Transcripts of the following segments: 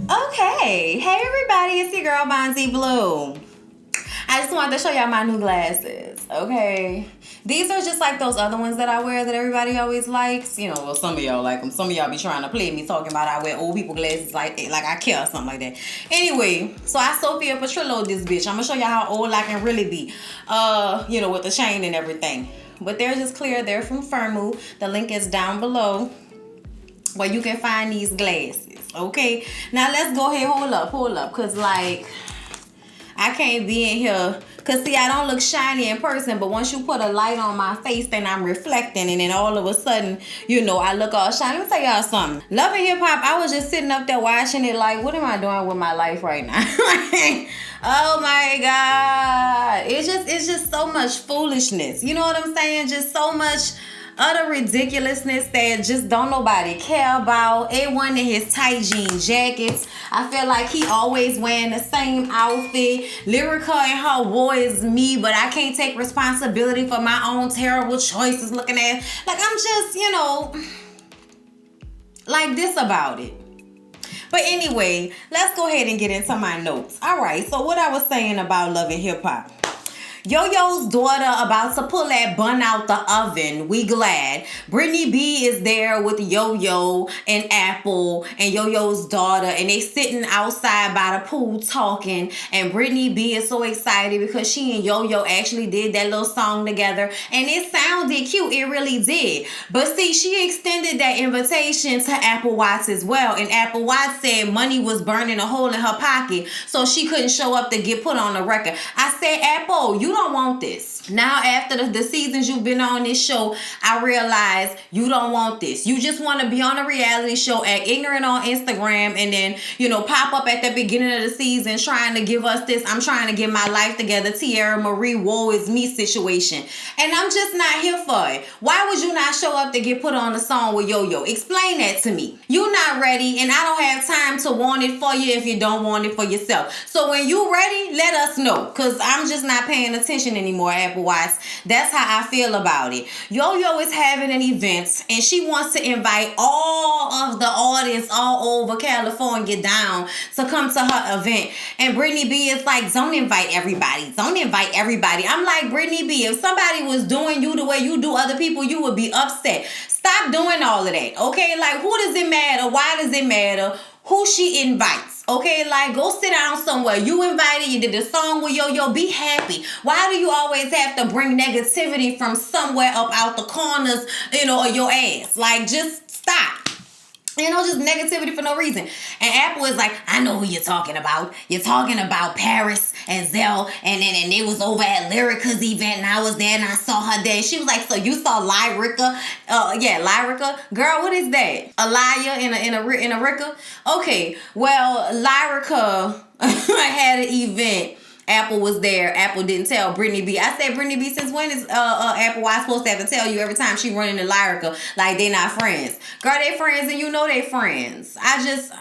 Okay, hey everybody, it's your girl Bondy Blue. I just wanted to show y'all my new glasses, okay? These are just like those other ones that I wear that everybody always likes. You know, well, some of y'all like them. Some of y'all be trying to play me talking about I wear old people glasses like I care or something like that. Anyway, so I Sophia Petrillo this bitch. I'm gonna show y'all how old I can really be. You know, with the chain and everything. But they're just clear. They're from Firmoo. The link is down below where you can find these glasses, okay? Now let's go ahead, hold up, cause like I can't be in here, cause see I don't look shiny in person, but once you put a light on my face, then I'm reflecting, and then all of a sudden, you know, I look all shiny. Let me tell y'all something. Love and Hip Hop, I was just sitting up there watching it like, what am I doing with my life right now? Like, oh my God. It's just so much foolishness. You know what I'm saying? Just so much utter ridiculousness that just don't nobody care about. A1 in his tight jean jackets. I feel like he always wearing the same outfit. Lyrica and her war is me, but I can't take responsibility for my own terrible choices looking at. Like, I'm just, you know, like this about it. But anyway, let's go ahead and get into my notes. All right, so what I was saying about Love and Hip Hop. Yo-Yo's daughter about to pull that bun out the oven. We glad. Brittany B is there with Yo-Yo and Apple and Yo-Yo's daughter, and they sitting outside by the pool talking, and Brittany B is so excited because she and Yo-Yo actually did that little song together, and it sounded cute. It really did. But see, she extended that invitation to Apple Watts as well, and Apple Watts said money was burning a hole in her pocket, so she couldn't show up to get put on the record. I said, Apple, you don't want this. Now, after the seasons you've been on this show, I realize you don't want this. You just want to be on a reality show, act ignorant on Instagram, and then, you know, pop up at the beginning of the season trying to give us this, I'm trying to get my life together, Tierra Marie, woe is me situation. And I'm just not here for it. Why would you not show up to get put on a song with Yo-Yo? Explain that to me. You're not ready, and I don't have time to want it for you if you don't want it for yourself. So when you ready, let us know, because I'm just not paying attention anymore, Apple Watts. That's how I feel about it. Yo-Yo is having an event, and she wants to invite all of the audience all over California down to come to her event. And Brittany B is like, don't invite everybody. Don't invite everybody. I'm like, Brittany B, if somebody was doing you the way you do other people, you would be upset. Stop doing all of that, okay? Like, who does it matter? Why does it matter who she invites? Okay, like, go sit down somewhere. You invited, you did the song with Yo-Yo, be happy. Why do you always have to bring negativity from somewhere up out the corners, you know, of your ass? Like, just stop. You know, just negativity for no reason. And Apple is like, I know who you're talking about. You're talking about Paris and Zell. And they was over at Lyrica's event, and I was there and I saw her there. And she was like, so you saw Lyrica? Yeah, Lyrica. Girl, what is that? A liar in a Rica? Okay, well, Lyrica had an event. Apple was there. Apple didn't tell Brittany B. I said, Brittany B, since when is Apple Watts supposed to have to tell you every time she running to Lyrica like they not friends? Girl, they friends and you know they friends. I just...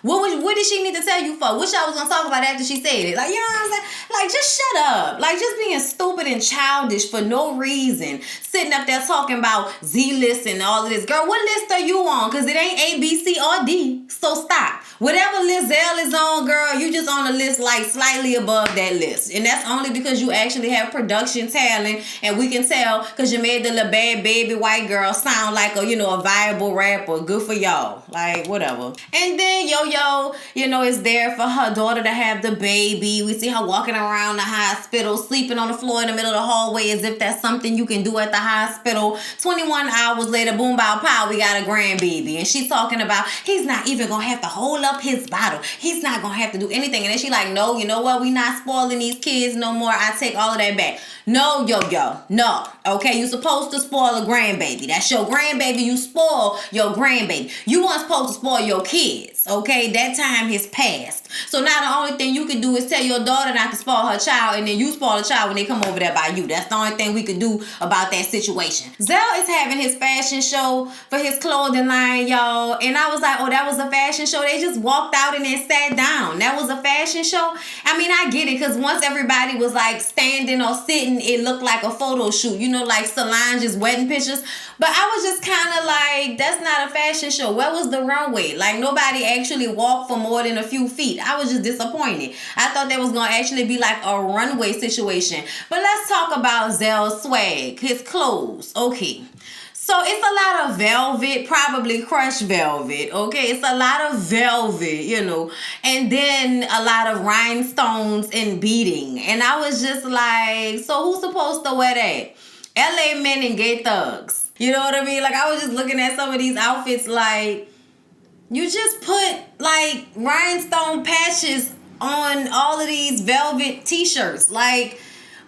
What did she need to tell you for? Wish I was gonna talk about after she said it. Like, you know what I'm saying? Like, just shut up. Like, just being stupid and childish for no reason. Sitting up there talking about Z-list and all of this. Girl, what list are you on? Because it ain't A, B, C, or D. So stop. Whatever list Zell is on, girl, you just on a list like slightly above that list. And that's only because you actually have production talent. And we can tell because you made the little bad baby white girl sound like a, you know, a viable rapper. Good for y'all. Like, whatever. And then Yo-Yo, you know, is there for her daughter to have the baby. We see her walking around the hospital, sleeping on the floor in the middle of the hallway as if that's something you can do at the hospital. 21 hours later, boom, bow, pow, we got a grandbaby. And she's talking about he's not even going to have to hold up his bottle. He's not going to have to do anything. And then she like, no, you know what? We not spoiling these kids no more. I take all of that back. No, Yo-Yo. No. Okay, you supposed to spoil a grandbaby. That's your grandbaby. You spoil your grandbaby. You weren't supposed to spoil your kids. Okay, that time has passed. So now the only thing you can do is tell your daughter not to spoil her child, and then you spoil the child when they come over there by you. That's the only thing we could do about that situation. Zell is having his fashion show for his clothing line, y'all. And I was like, oh, that was a fashion show. They just just walked out and then sat down. That was a fashion show. I mean, I get it, because once everybody was like standing or sitting, it looked like a photo shoot, you know, like Solange's wedding pictures. But I was just kind of like, that's not a fashion show. Where was the runway? Like, nobody actually walked for more than a few feet. I was just disappointed. I thought that was going to actually be like a runway situation. But let's talk about Zell's swag, his clothes. Okay. So it's a lot of velvet, probably crushed velvet, okay? It's a lot of velvet, you know, and then a lot of rhinestones and beading. And I was just like, so who's supposed to wear that? LA men and gay thugs. You know what I mean? Like, I was just looking at some of these outfits like, you just put like rhinestone patches on all of these velvet t-shirts. Like,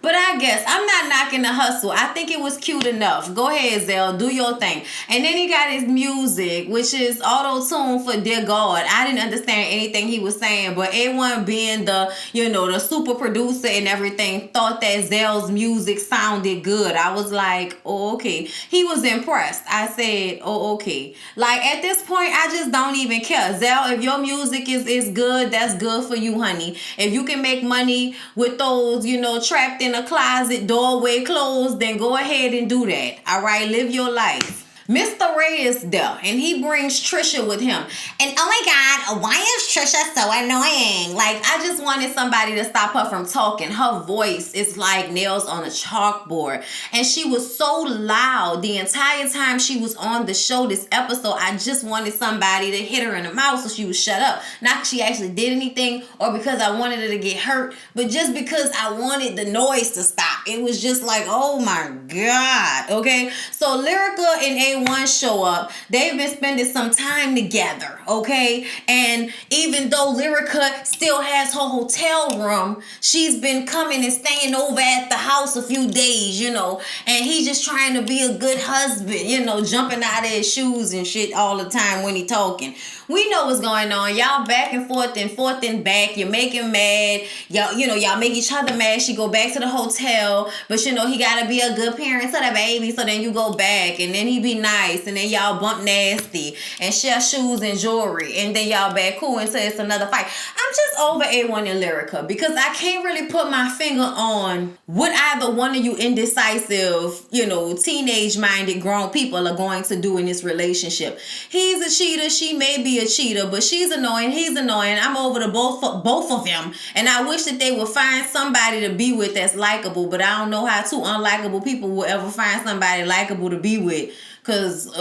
but I guess I'm not knocking the hustle. I think it was cute enough. Go ahead, Zell. Do your thing. And then he got his music, which is auto-tune for Dear God. I didn't understand anything he was saying, but A1 being the, you know, the super producer and everything, thought that Zell's music sounded good. I was like, oh, okay. He was impressed. I said, oh, okay. Like, at this point, I just don't even care. Zell, if your music is good, that's good for you, honey. If you can make money with those, you know, trapped in a closet, doorway closed, then go ahead and do that. All right, live your life. Mr. Ray is there, and he brings Trisha with him. And oh my God, why is Trisha so annoying? Like, I just wanted somebody to stop her from talking. Her voice is like nails on a chalkboard. And she was so loud the entire time she was on the show, this episode. I just wanted somebody to hit her in the mouth so she would shut up. Not because she actually did anything or because I wanted her to get hurt, but just because I wanted the noise to stop. It was just like, oh my God, okay? So Lyrica and A1 show up. They've been spending some time together, okay? And even though Lyrica still has her hotel room, she's been coming and staying over at the house a few days, you know, and he's just trying to be a good husband, you know, jumping out of his shoes and shit all the time when he talking. We know what's going on. Y'all back and forth and back. You're making mad. Y'all, you know, y'all make each other mad. She go back to the hotel, but you know, he gotta be a good parent to the baby, so then you go back, and then he be nice, and then y'all bump nasty and share shoes and jewelry, and then y'all back cool until it's another fight. I'm just over A1 and Lyrica because I can't really put my finger on what either one of you indecisive, you know, teenage-minded grown people are going to do in this relationship. He's a cheater. She may be a cheater, but she's annoying. He's annoying. I'm over the both of them, and I wish that they would find somebody to be with that's likable, but I don't know how two unlikable people will ever find somebody likable to be with. Cause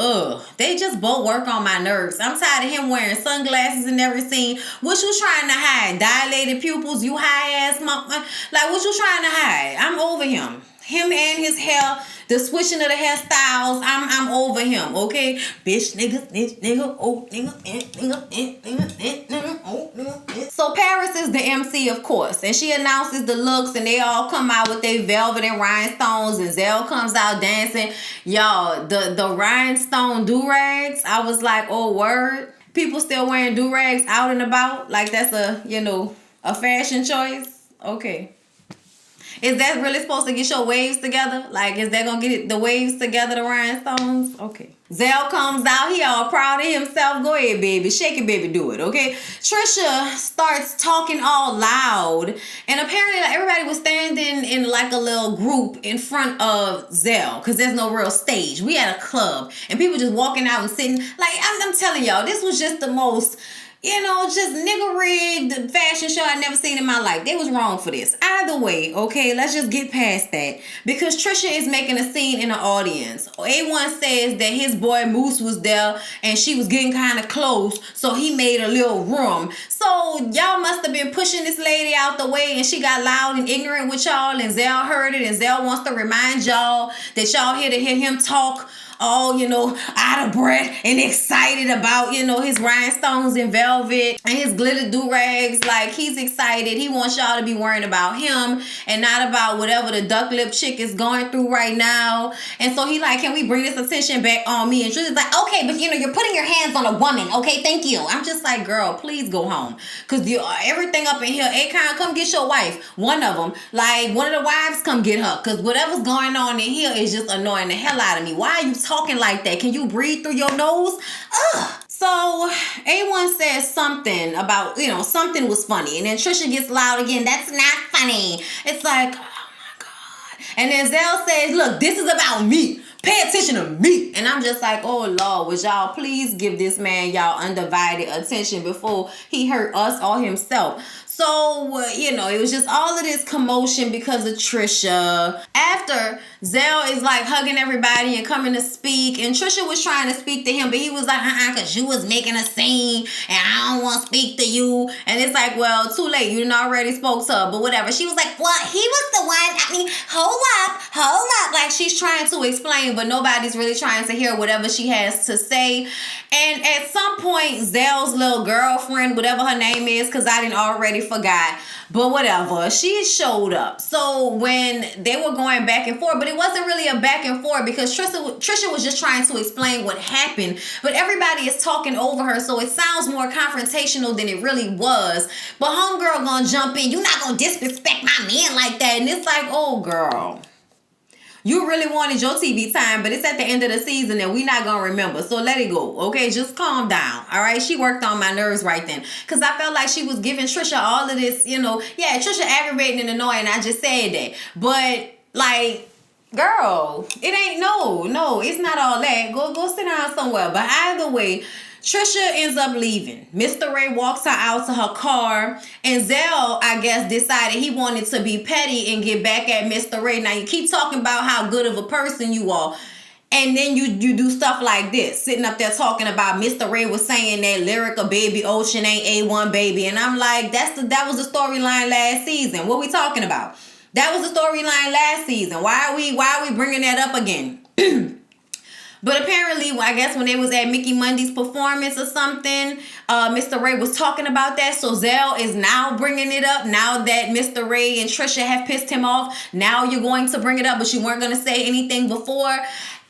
they just both work on my nerves. I'm tired of him wearing sunglasses in every scene. What you trying to hide? Dilated pupils, you high ass mother. Like, what you trying to hide? I'm over him. Him and his hair, the switching of the hairstyles, I'm over him, okay? Bitch, nigga, snitch, nigga, old nigga, old nigga. So Paris is the MC, of course, and she announces the looks, and they all come out with their velvet and rhinestones, and Zell comes out dancing. Y'all, the rhinestone do-rags, I was like, oh, word? People still wearing do-rags out and about? Like that's a, you know, a fashion choice? Okay. Is that really supposed to get your waves together? Like, is that going to get the waves together, the rhinestones? Okay. Zell comes out. He all proud of himself. Go ahead, baby. Shake it, baby. Do it, okay? Trisha starts talking all loud. And apparently, like, everybody was standing in, like, a little group in front of Zell because there's no real stage. We had a club. And people just walking out and sitting. Like, I'm telling y'all, this was just the most... you know, just nigga-rigged fashion show I never seen in my life. They was wrong for this. Either way, okay, let's just get past that. Because Trisha is making a scene in the audience. A1 says that his boy Moose was there and she was getting kind of close, so he made a little room. So y'all must have been pushing this lady out the way and she got loud and ignorant with y'all, and Zell heard it, and Zell wants to remind y'all that y'all here to hear him talk all, you know, out of breath and excited about, you know, his rhinestones and velvet and his glitter do-rags. Like, he's excited. He wants y'all to be worrying about him and not about whatever the duck lip chick is going through right now. And so he like, can we bring this attention back on me? And Trisha's like, okay, but you know, you're putting your hands on a woman. Okay, thank you. I'm just like, girl, please go home. Because everything up in here, Akon, come get your wife. One of them. Like, one of the wives, come get her. Because whatever's going on in here is just annoying the hell out of me. Why are you talking like that? Can you breathe through your nose? Ugh. So A1 says something about, something was funny. And then Trisha gets loud again. That's not funny. It's like, oh my God. And then Zell says, look, this is about me. Pay attention to me. And I'm just like, oh Lord, would y'all please give this man y'all undivided attention before he hurt us or himself. So, it was just all of this commotion because of Trisha. After, Zell is like hugging everybody and coming to speak. And Trisha was trying to speak to him, but he was like, because you was making a scene and I don't want to speak to you. And it's like, well, too late. You done already spoke to her, but whatever. She was like, well, he was the one. Hold up. Like she's trying to explain, but nobody's really trying to hear whatever she has to say. And at some point, Zell's little girlfriend, whatever her name is, because I didn't already forgot, but whatever, she showed up. So when they were going back and forth, but it wasn't really a back and forth because Trisha was just trying to explain what happened, but everybody is talking over her, so it sounds more confrontational than it really was. But homegirl gonna jump in, you not gonna disrespect my man like that. And it's like, oh girl, you really wanted your TV time, but it's at the end of the season and we not going to remember. So let it go, okay? Just calm down, all right? She worked on my nerves right then because I felt like she was giving Trisha all of this, yeah, Trisha aggravating and annoying. I just said that. But, like, girl, it ain't, no, it's not all that. Go sit down somewhere. But either way, Trisha ends up leaving. Mr. Ray walks her out to her car. And Zell, I guess, decided he wanted to be petty and get back at Mr. Ray. Now, you keep talking about how good of a person you are. And then you do stuff like this. Sitting up there talking about Mr. Ray was saying that Lyrica Baby Ocean ain't A1 baby. And I'm like, that was the storyline last season. What we talking about? That was the storyline last season. Why are we bringing that up again? But apparently, I guess when they was at Mickey Monday's performance or something, Mr. Ray was talking about that. So Zell is now bringing it up. Now that Mr. Ray and Trisha have pissed him off, now you're going to bring it up, but you weren't going to say anything before.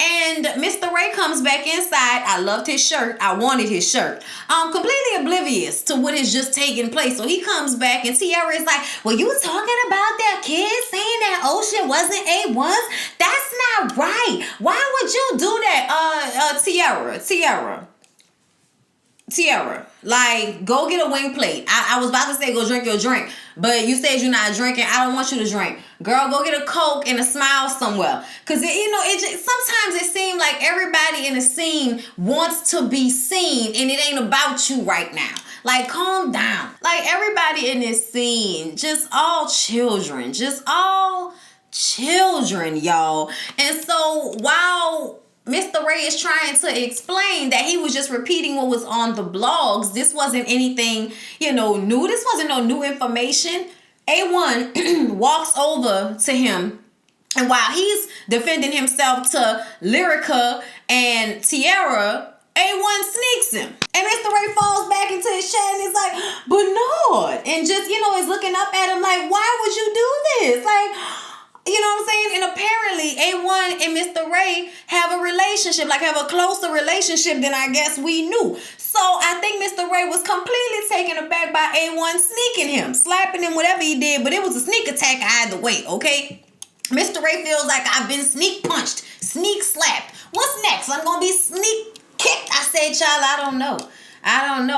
And Mr. Ray comes back inside. I loved his shirt. I wanted his shirt. Completely oblivious to what is just taking place. So he comes back and Tiara is like, well, you talking about that kid saying that Ocean wasn't A1's? That's not right. Why would you do that? Tiara, like, go get a wing plate. I was about to say go drink your drink, but you said you're not drinking. I don't want you to drink. Girl, go get a Coke and a smile somewhere. Because, sometimes it seems like everybody in the scene wants to be seen, and it ain't about you right now. Like, calm down. Like, everybody in this scene, just all children, y'all. And so, while Mr. Ray is trying to explain that he was just repeating what was on the blogs, this wasn't anything, new. This wasn't no new information. A1 walks over to him, and while he's defending himself to Lyrica and Tiara, A1 sneaks him. And Mr. Ray falls back into his chair and is like, Bernard. And just, is looking up at him like, why would you do this? Like, you know what I'm saying? And apparently A1 and Mr. Ray have a relationship, have a closer relationship than I guess we knew. So I think Mr. Ray was completely taken aback by A1 sneaking him, slapping him, whatever he did, but it was a sneak attack either way, okay? Mr. Ray feels like I've been sneak punched, sneak slapped. What's next? I'm going to be sneak kicked. I said, child, I don't know.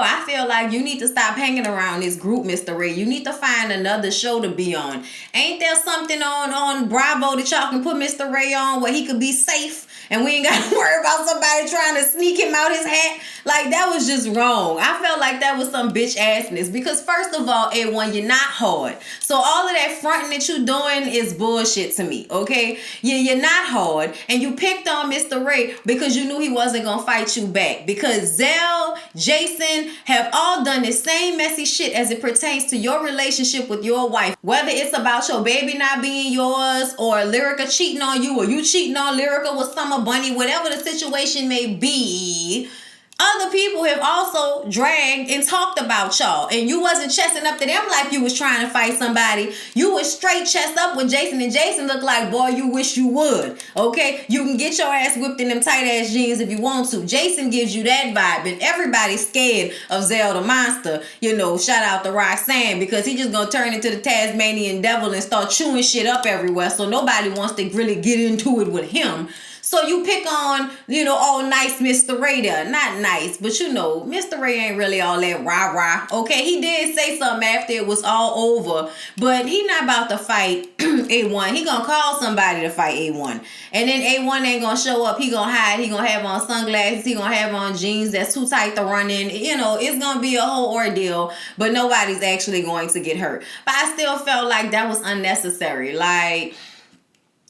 I feel like you need to stop hanging around this group, Mr. Ray. You need to find another show to be on. Ain't there something on Bravo that y'all can put Mr. Ray on where he could be safe and we ain't got to worry about somebody trying to sneak him out his hat? Like, that was just wrong. I felt like that was some bitch assness because first of all, A1, you're not hard. So all of that fronting that you doing is bullshit to me, okay? You're not hard, and you picked on Mr. Ray because you knew he wasn't going to fight you back because Zell, Jason have all done the same messy shit as it pertains to your relationship with your wife. Whether it's about your baby not being yours or Lyrica cheating on you or you cheating on Lyrica with Summer Bunny, whatever the situation may be, other people have also dragged and talked about y'all. And you wasn't chesting up to them like you was trying to fight somebody. You was straight chest up with Jason. And Jason looked like, boy, you wish you would. Okay? You can get your ass whipped in them tight ass jeans if you want to. Jason gives you that vibe. And everybody's scared of Zell the Monster. Shout out to Roxanne. Because he just gonna turn into the Tasmanian devil and start chewing shit up everywhere. So nobody wants to really get into it with him. So you pick on, all nice Mr. Ray there. Not nice, but Mr. Ray ain't really all that rah-rah. Okay, he did say something after it was all over, but he not about to fight A1. He gonna call somebody to fight A1. And then A1 ain't gonna show up. He gonna hide. He gonna have on sunglasses. He gonna have on jeans that's too tight to run in. It's gonna be a whole ordeal, but nobody's actually going to get hurt. But I still felt like that was unnecessary. Like,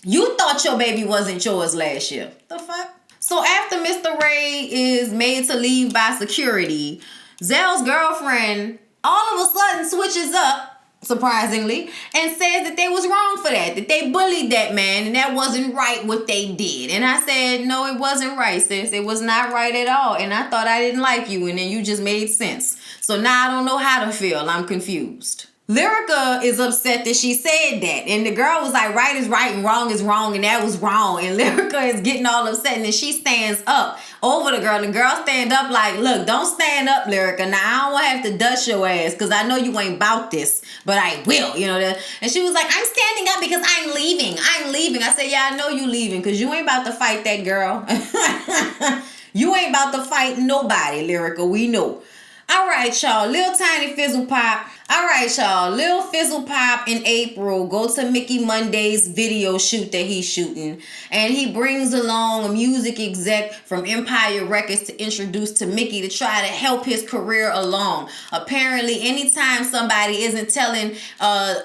you thought your baby wasn't yours last year. The fuck? So after Mr. Ray is made to leave by security, Zell's girlfriend all of a sudden switches up, surprisingly, and says that they was wrong for that they bullied that man, and that wasn't right what they did. And I said, no, it wasn't right, sis. It was not right at all. And I thought I didn't like you, and then you just made sense. So now I don't know how to feel. I'm confused. Lyrica is upset that she said that. And the girl was like, right is right and wrong is wrong, and that was wrong. And Lyrica is getting all upset, and then she stands up over the girl. The girl stand up like, look, don't stand up, Lyrica. Now, I don't want to have to dust your ass because I know you ain't about this, but I will, And she was like, I'm standing up because I'm leaving. I'm leaving. I said, yeah, I know you leaving because you ain't about to fight that girl. You ain't about to fight nobody, Lyrica. We know. All right, y'all. Lil Tiny Fizzle Pop. All right, y'all. Lil Fizzle Pop in April go to Mickey Monday's video shoot that he's shooting. And he brings along a music exec from Empire Records to introduce to Mickey to try to help his career along. Apparently, anytime somebody isn't telling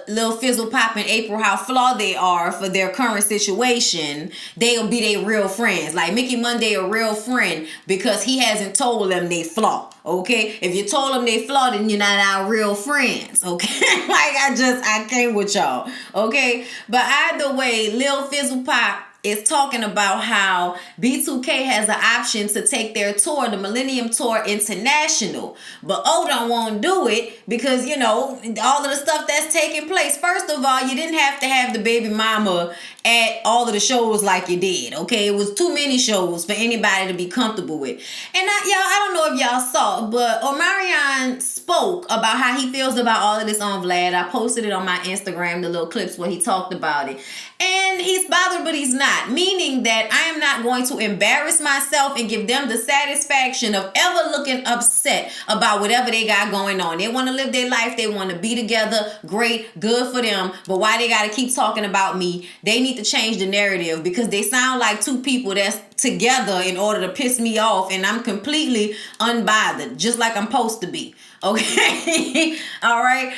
Lil Fizzle Pop in April how flawed they are for their current situation, they'll be their real friends. Like Mickey Monday a real friend because he hasn't told them they flaw. Okay? If you told them they flawed, then you're not our real friends. Okay? Like, I came with y'all. Okay? But either way, Lil Fizzle Pop is talking about how B2K has an option to take their tour, the Millennium Tour International. But Odom won't do it because, all of the stuff that's taking place. First of all, you didn't have to have the baby mama at all of the shows like you did, okay? It was too many shows for anybody to be comfortable with. And I don't know if y'all saw, but Omarion spoke about how he feels about all of this on Vlad. I posted it on my Instagram, the little clips where he talked about it. And he's bothered, but he's not. Meaning that I am not going to embarrass myself and give them the satisfaction of ever looking upset about whatever they got going on. They want to live their life. They want to be together. Great. Good for them. But why they got to keep talking about me? They need to change the narrative because they sound like two people that's together in order to piss me off, and I'm completely unbothered, just like I'm supposed to be. Okay? All right?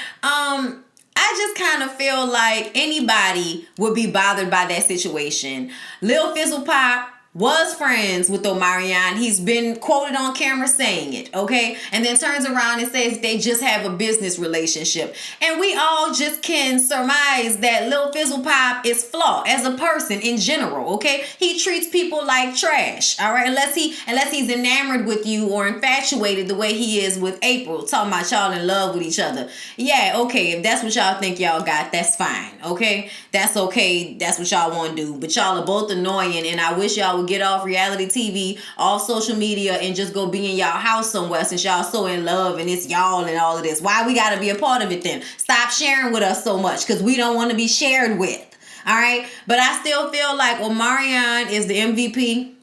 I just kind of feel like anybody would be bothered by that situation. Lil Fizzle Pop was friends with Omarion. He's been quoted on camera saying it, okay? And then turns around and says they just have a business relationship. And we all just can surmise that Lil Fizzle Pop is flawed as a person in general, okay? He treats people like trash, all right? Unless he's enamored with you or infatuated the way he is with April, talking about y'all in love with each other. Yeah, okay, if that's what y'all think y'all got, that's fine, okay? That's okay. That's what y'all want to do. But y'all are both annoying, and I wish y'all would get off reality TV, off social media, and just go be in y'all house somewhere since y'all so in love and it's y'all and all of this. Why we got to be a part of it then? Stop sharing with us so much because we don't want to be shared with. All right? But I still feel like Omarion is the MVP.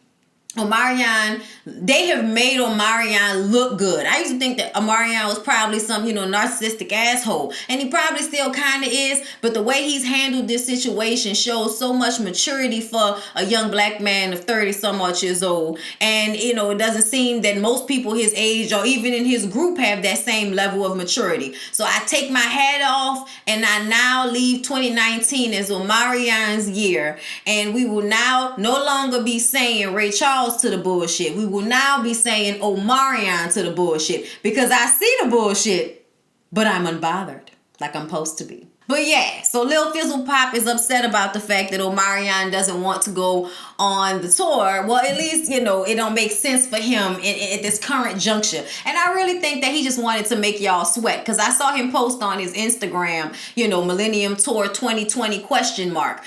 Omarion, they have made Omarion look good. I used to think that Omarion was probably some, narcissistic asshole. And he probably still kind of is. But the way he's handled this situation shows so much maturity for a young black man of 30 some odd years old. And, it doesn't seem that most people his age or even in his group have that same level of maturity. So I take my hat off and I now leave 2019 as Omarion's year. And we will now no longer be saying Ray Charles to the bullshit. We will now be saying Omarion to the bullshit because I see the bullshit, but I'm unbothered like I'm supposed to be. But yeah, so Lil Fizzle Pop is upset about the fact that Omarion doesn't want to go on the tour. Well, at least, it don't make sense for him at this current juncture. And I really think that he just wanted to make y'all sweat because I saw him post on his Instagram, Millennium Tour 2020 ?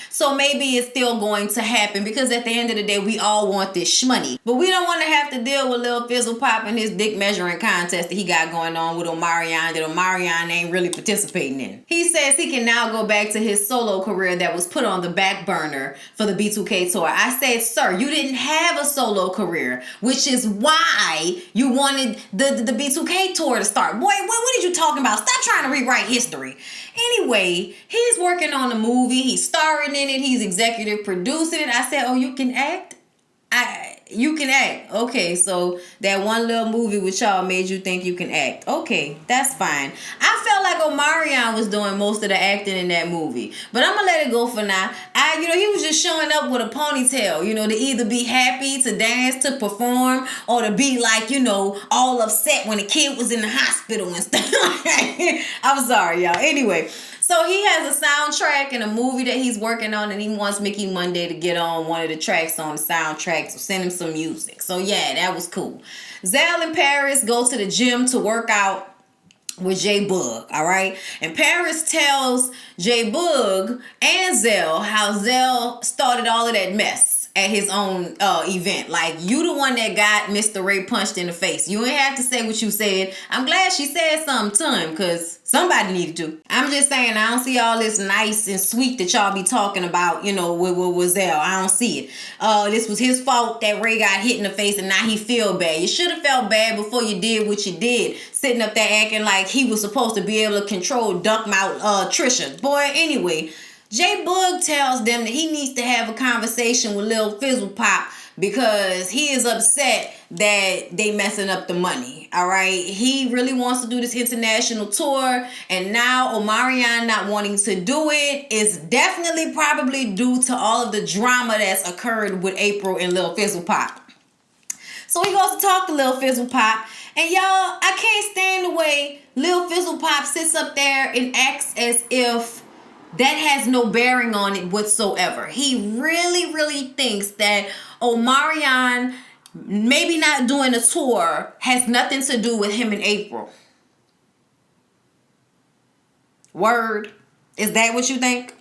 So maybe it's still going to happen because at the end of the day, we all want this shmoney. But we don't want to have to deal with Lil Fizzle Pop and his dick measuring contest that he got going on with Omarion that Omarion ain't really participating in. He says he he can now go back to his solo career that was put on the back burner for the B2K tour. I said, sir, you didn't have a solo career, which is why you wanted the B2K tour to start. Boy, what are you talking about? Stop trying to rewrite history. Anyway, he's working on the movie. He's starring in it. He's executive producing it. I said, oh, you can act? You can act. Okay, so that one little movie with y'all made you think you can act. Okay, that's fine. I felt like Omarion was doing most of the acting in that movie. But I'm going to let it go for now. He was just showing up with a ponytail, to either be happy, to dance, to perform, or to be like, all upset when the kid was in the hospital and stuff. I'm sorry, y'all. Anyway. So he has a soundtrack in a movie that he's working on, and he wants Mickey Monday to get on one of the tracks on the soundtrack, so send him some music. So yeah, that was cool. Zell and Paris go to the gym to work out with J-Bug, all right? And Paris tells J-Bug and Zell how Zell started all of that mess at his own event. Like, you the one that got Mr. Ray punched in the face. You ain't have to say what you said. I'm glad she said something to him, because somebody needed to. I'm just saying, I don't see all this nice and sweet that y'all be talking about, with Zell. I don't see it. This was his fault that Ray got hit in the face, and now he feel bad. You should have felt bad before you did what you did. Sitting up there acting like he was supposed to be able to control Duckmouth Trisha. Boy, anyway, J-Bug tells them that he needs to have a conversation with Lil Fizzle Pop because he is upset that they messing up the money, all right? He really wants to do this international tour, and now Omarion not wanting to do it is definitely probably due to all of the drama that's occurred with April and Lil Fizzle Pop. So he goes to talk to Lil Fizzle Pop, and y'all, I can't stand the way Lil Fizzle Pop sits up there and acts as if that has no bearing on it whatsoever. He really, really thinks that Omarion maybe not doing a tour has nothing to do with him in April. Word. Is that what you think?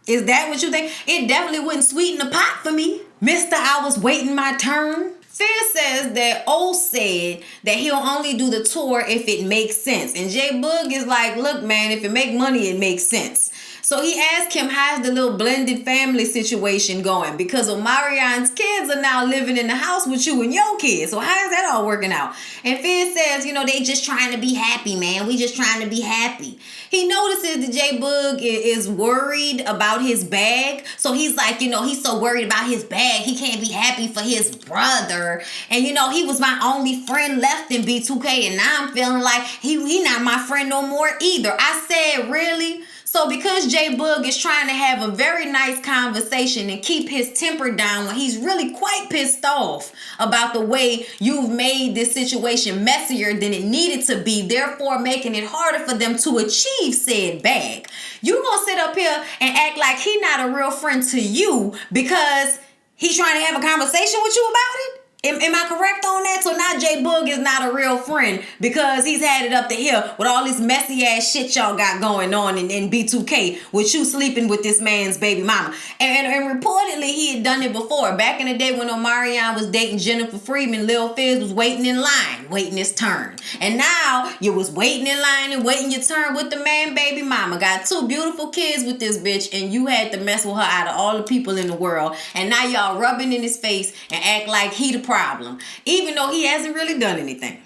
Is that what you think? It definitely wouldn't sweeten the pot for me. Mister, I was waiting my turn. Fizz says that O said that he'll only do the tour if it makes sense. And J-Bug is like, look, man, if it make money, it makes sense. So he asked him, how's the little blended family situation going? Because Omarion's kids are now living in the house with you and your kids. So how's that all working out? And Fizz says, they just trying to be happy, man. We just trying to be happy. He notices that J-Bug is worried about his bag. So he's like, he's so worried about his bag. He can't be happy for his brother. And, he was my only friend left in B2K. And now I'm feeling like he not my friend no more either. I said, really? So because J-Bug is trying to have a very nice conversation and keep his temper down when he's really quite pissed off about the way you've made this situation messier than it needed to be, therefore making it harder for them to achieve said bag, you gonna sit up here and act like he not a real friend to you because he's trying to have a conversation with you about it? Am I correct on that? So now J-Bug is not a real friend because he's had it up to here with all this messy ass shit y'all got going on in B2K with you sleeping with this man's baby mama. And reportedly he had done it before. Back in the day when Omarion was dating Jennifer Freeman, Lil Fizz was waiting in line, waiting his turn. And now you was waiting in line and waiting your turn with the man baby mama. Got 2 beautiful kids with this bitch and you had to mess with her out of all the people in the world. And now y'all rubbing in his face and act like he the problem, even though he hasn't really done anything.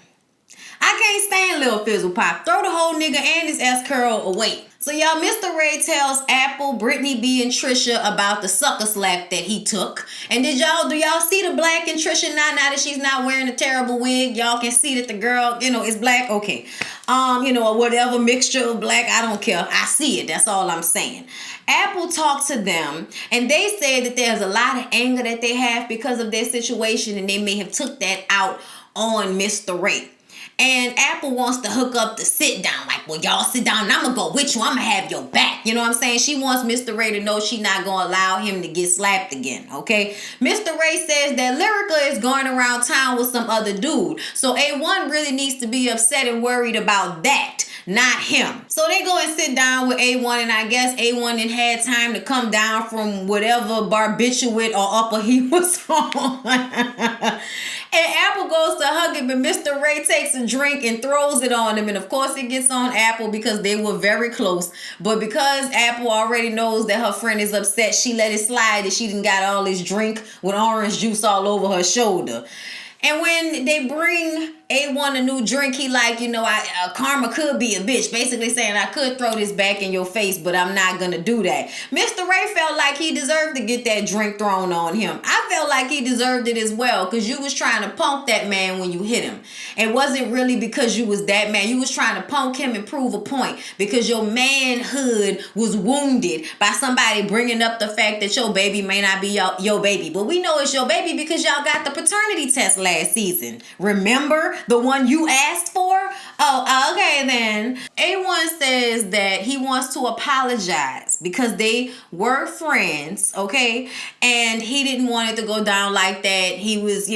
I can't stand Lil Fizzle Pop. Throw the whole nigga and his ass curl away. So y'all, Mr. Ray tells Apple, Brittany B, and Trisha about the sucker slap that he took. And do y'all see the black in Trisha now that she's not wearing a terrible wig? Y'all can see that the girl, is black. Okay. Or whatever mixture of black. I don't care. I see it. That's all I'm saying. Apple talked to them and they said that there's a lot of anger that they have because of their situation and they may have took that out on Mr. Ray. And Apple wants to hook up the sit down. Like, well, y'all sit down and I'm going to go with you. I'm going to have your back. You know what I'm saying? She wants Mr. Ray to know she's not going to allow him to get slapped again. Okay? Mr. Ray says that Lyrica is going around town with some other dude. So A1 really needs to be upset and worried about that, not him. So they go and sit down with A1 and I guess A1 had time to come down from whatever barbiturate or upper he was on. And Apple goes to hug him, and Mr. Ray takes a drink and throws it on him. And of course, it gets on Apple because they were very close. But because Apple already knows that her friend is upset, she let it slide that she done got all this drink with orange juice all over her shoulder. And when they bring A1 a new drink, he like, karma could be a bitch. Basically saying, I could throw this back in your face, but I'm not going to do that. Mr. Ray felt like he deserved to get that drink thrown on him. I felt like he deserved it as well, because you was trying to punk that man when you hit him. It wasn't really because you was that man. You was trying to punk him and prove a point, because your manhood was wounded by somebody bringing up the fact that your baby may not be your baby. But we know it's your baby because y'all got the paternity test last season. Remember? The one you asked for? Oh, okay then. A1 says that he wants to apologize because they were friends, okay? And he didn't want it to go down like that. He was,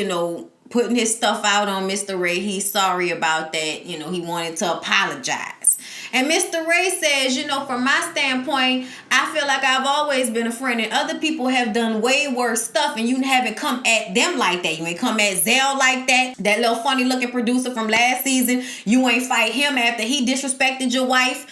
putting his stuff out on Mr. Ray. He's sorry about that. He wanted to apologize. And Mr. Ray says, from my standpoint, I feel like I've always been a friend, and other people have done way worse stuff, and you haven't come at them like that. You ain't come at Zell like that. That little funny looking producer from last season. You ain't fight him after he disrespected your wife.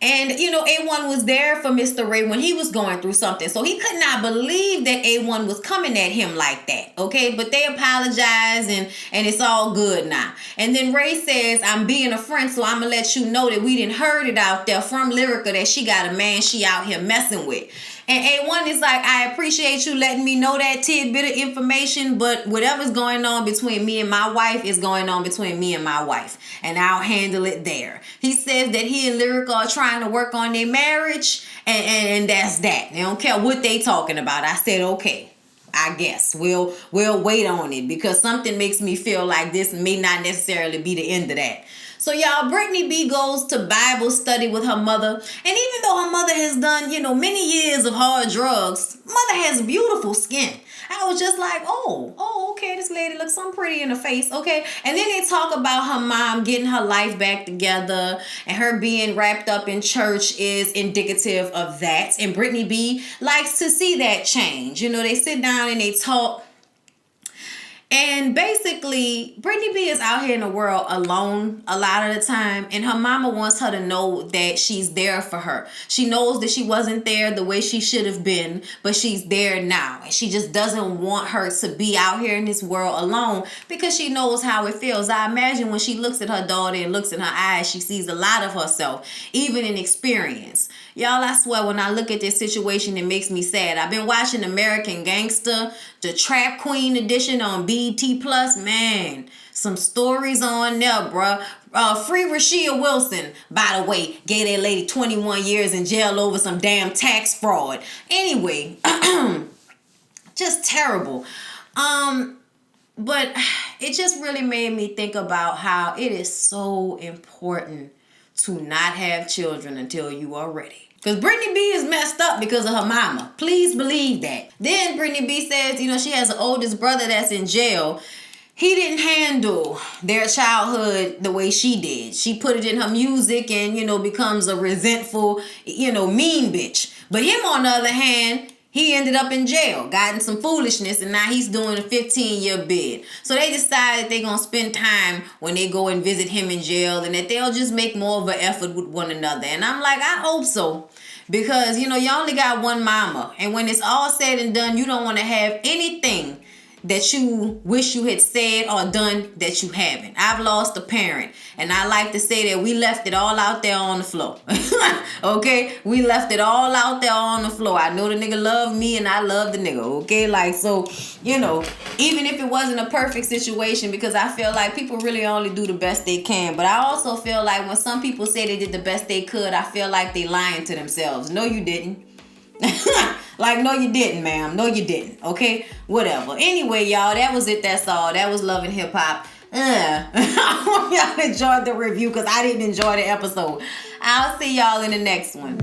And, A1 was there for Mr. Ray when he was going through something. So he could not believe that A1 was coming at him like that. Okay, but they apologize and it's all good now. And then Ray says, I'm being a friend, so I'm going to let you know that we didn't heard it out there from Lyrica that she got a man she out here messing with. And A1 is like, I appreciate you letting me know that tidbit of information, but whatever's going on between me and my wife is going on between me and my wife, and I'll handle it there. He says that he and Lyrica are trying to work on their marriage, and that's that. They don't care what they talking about. I said, okay, I guess we'll wait on it, because something makes me feel like this may not necessarily be the end of that. So y'all, Brittany B goes to Bible study with her mother. And even though her mother has done, many years of hard drugs, mother has beautiful skin. I was just like, oh, okay, this lady looks so pretty in the face, okay? And then they talk about her mom getting her life back together, and her being wrapped up in church is indicative of that. And Brittany B likes to see that change. They sit down and they talk. And basically, Brittany B is out here in the world alone a lot of the time. And her mama wants her to know that she's there for her. She knows that she wasn't there the way she should have been, but she's there now. And she just doesn't want her to be out here in this world alone, because she knows how it feels. I imagine when she looks at her daughter and looks in her eyes, she sees a lot of herself, even in experience. Y'all, I swear, when I look at this situation, it makes me sad. I've been watching American Gangster, the Trap Queen edition on BET Plus. Man, some stories on there, bruh. Free Rashia Wilson, by the way, gave that lady 21 years in jail over some damn tax fraud. Anyway, just terrible. But it just really made me think about how it is so important to not have children until you are ready. Because Brittany B is messed up because of her mama. Please believe that. Then Brittany B says, she has an oldest brother that's in jail. He didn't handle their childhood the way she did. She put it in her music and, becomes a resentful, mean bitch. But him, on the other hand, he ended up in jail, got in some foolishness, and now he's doing a 15-year bid. So they decided they're going to spend time when they go and visit him in jail, and that they'll just make more of an effort with one another. And I'm like, I hope so. Because, you only got one mama. And when it's all said and done, you don't want to have anything that you wish you had said or done that you haven't. I've lost a parent, and I like to say that we left it all out there on the floor. Okay? We left it all out there on the floor. I know the nigga loved me, and I love the nigga, okay? So, even if it wasn't a perfect situation, because I feel like people really only do the best they can, but I also feel like when some people say they did the best they could, I feel like they lying to themselves. No, you didn't. No, you didn't, ma'am. No, you didn't. Okay? Whatever. Anyway, y'all, that was it. That's all. That was Love and Hip Hop. I hope y'all enjoyed the review, because I didn't enjoy the episode. I'll see y'all in the next one.